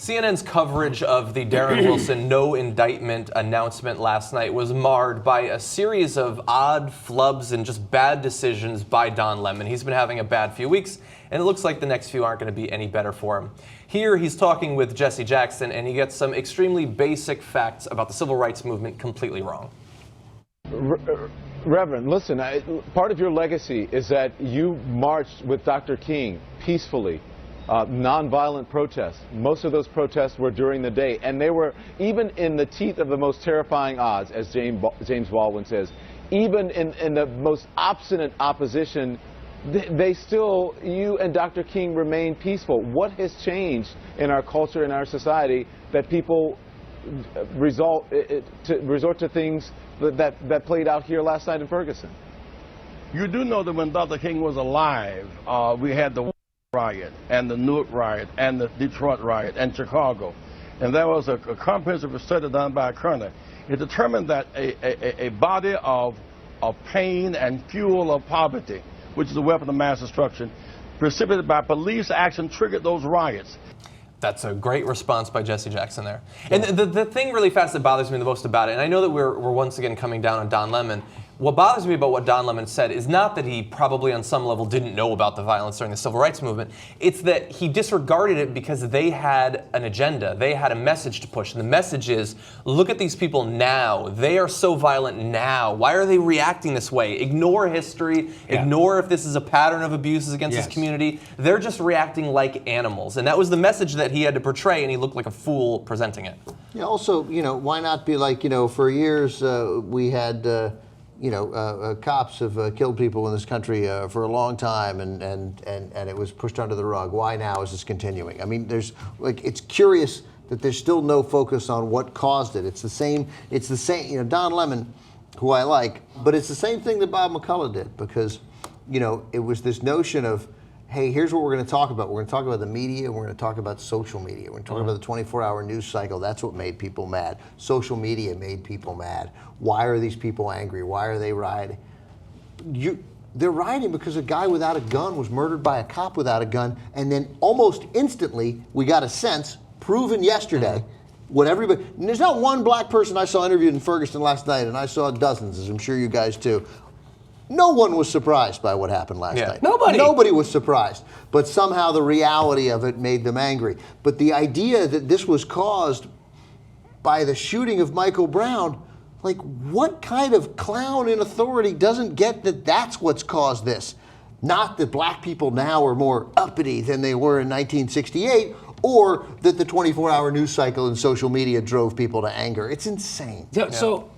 CNN's coverage of the Darren Wilson no indictment announcement last night was marred by a series of odd flubs and just bad decisions by Don Lemon. He's been having a bad few weeks, and it looks like the next few aren't going to be any better for him. Here, he's talking with Jesse Jackson, and he gets some extremely basic facts about the civil rights movement completely wrong. Reverend, listen, part of your legacy is that you marched with Dr. King peacefully. Nonviolent protests. Most of those protests were during the day, and they were even in the teeth of the most terrifying odds, as James Baldwin says. Even in the most obstinate opposition, they still, you and Dr. King remain peaceful. What has changed in our culture, in our society, that people resort to things that played out here last night in Ferguson? You do know that when Dr. King was alive, we had the riot and the Newark riot and the Detroit riot and Chicago, and there was a comprehensive study done by a colonel. It determined that a body of pain and fuel of poverty, which is a weapon of mass destruction, precipitated by police action, triggered those riots. That's a great response by Jesse Jackson there. And the thing really fast that bothers me the most about it, and I know that we're once again coming down on Don Lemon, what bothers me about what Don Lemon said is not that he probably on some level didn't know about the violence during the civil rights movement. It's that he disregarded it because they had an agenda. They had a message to push. And the message is, look at these people now. They are so violent now. Why are they reacting this way? Ignore history. Yeah. Ignore if this is a pattern of abuses against this community. They're just reacting like animals. And that was the message that he had to portray, and he looked like a fool presenting it. Yeah, also, why not be like, for years we had... cops have killed people in this country for a long time, and it was pushed under the rug. Why now is this continuing? I mean, it's curious that there's still no focus on what caused it. It's the same, Don Lemon, who I like, but it's the same thing that Bob McCullough did, because, it was this notion of, hey, here's what we're going to talk about. We're going to talk about the media. We're going to talk about social media. We're going to talk about the 24-hour news cycle. That's what made people mad. Social media made people mad. Why are these people angry? Why are they rioting? They're rioting because a guy without a gun was murdered by a cop without a gun, and then almost instantly we got a sense, proven yesterday, and there's not one black person I saw interviewed in Ferguson last night, and I saw dozens, as I'm sure you guys too. No one was surprised by what happened last night. Nobody was surprised. But somehow the reality of it made them angry. But the idea that this was caused by the shooting of Michael Brown, like, what kind of clown in authority doesn't get that that's what's caused this? Not that black people now are more uppity than they were in 1968, or that the 24-hour news cycle and social media drove people to anger. It's insane.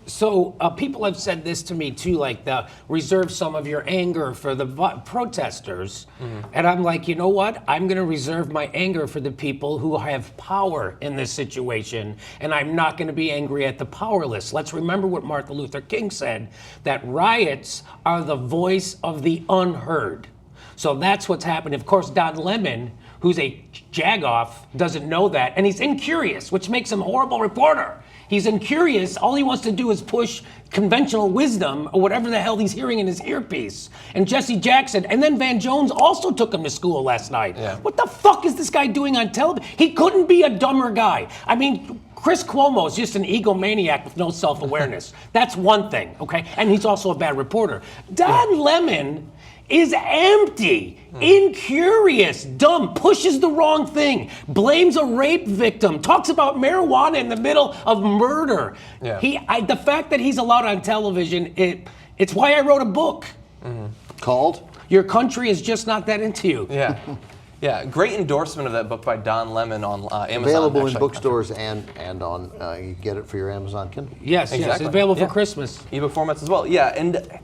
So people have said this to me too, like reserve some of your anger for the protesters. And I'm like, you know what? I'm going to reserve my anger for the people who have power in this situation, and I'm not going to be angry at the powerless. Let's remember what Martin Luther King said, that riots are the voice of the unheard. So that's what's happened. Of course, Don Lemon, who's a jagoff, doesn't know that, and he's incurious, which makes him a horrible reporter. He's incurious. All he wants to do is push conventional wisdom or whatever the hell he's hearing in his earpiece. And Jesse Jackson, and then Van Jones also took him to school last night. Yeah. What the fuck is this guy doing on television? He couldn't be a dumber guy. I mean, Chris Cuomo is just an egomaniac with no self-awareness. That's one thing, okay? And he's also a bad reporter. Don Lemon is empty, incurious, dumb, pushes the wrong thing, blames a rape victim, talks about marijuana in the middle of murder. Yeah. The fact that he's allowed on television, it's why I wrote a book. Called? Your Country is Just Not That Into You. Yeah. Yeah, great endorsement of that book by Don Lemon on Amazon. Available in bookstores and on, you can get it for your Amazon Kindle. Yes, exactly. Yes, it's available for Christmas. Ebook formats as well. Yeah, and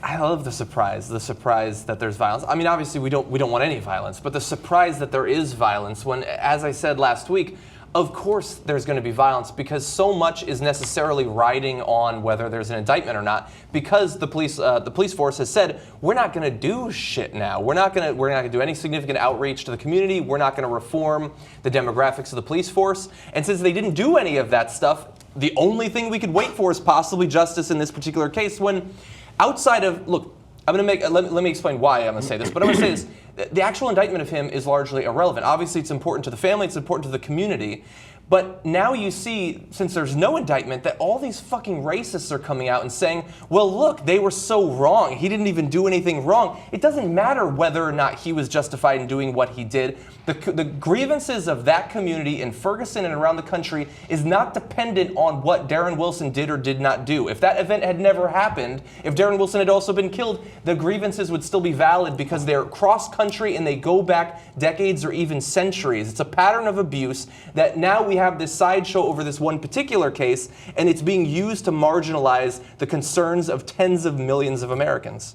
I love the surprise that there's violence. I mean, obviously we don't want any violence, but the surprise that there is violence when, as I said last week, of course there's going to be violence because so much is necessarily riding on whether there's an indictment or not, because the police force has said, we're not going to do shit now. We're not going to do any significant outreach to the community. We're not going to reform the demographics of the police force. And since they didn't do any of that stuff, the only thing we could wait for is possibly justice in this particular case when outside of, look, I'm going to make, let me explain why I'm going to say this, but I'm going to say this. The actual indictment of him is largely irrelevant. Obviously, it's important to the family, it's important to the community. But now you see, since there's no indictment, that all these fucking racists are coming out and saying, well, look, they were so wrong. He didn't even do anything wrong. It doesn't matter whether or not he was justified in doing what he did. The grievances of that community in Ferguson and around the country is not dependent on what Darren Wilson did or did not do. If that event had never happened, if Darren Wilson had also been killed, the grievances would still be valid because they're cross-country and they go back decades or even centuries. It's a pattern of abuse that now we have this sideshow over this one particular case, and it's being used to marginalize the concerns of tens of millions of Americans.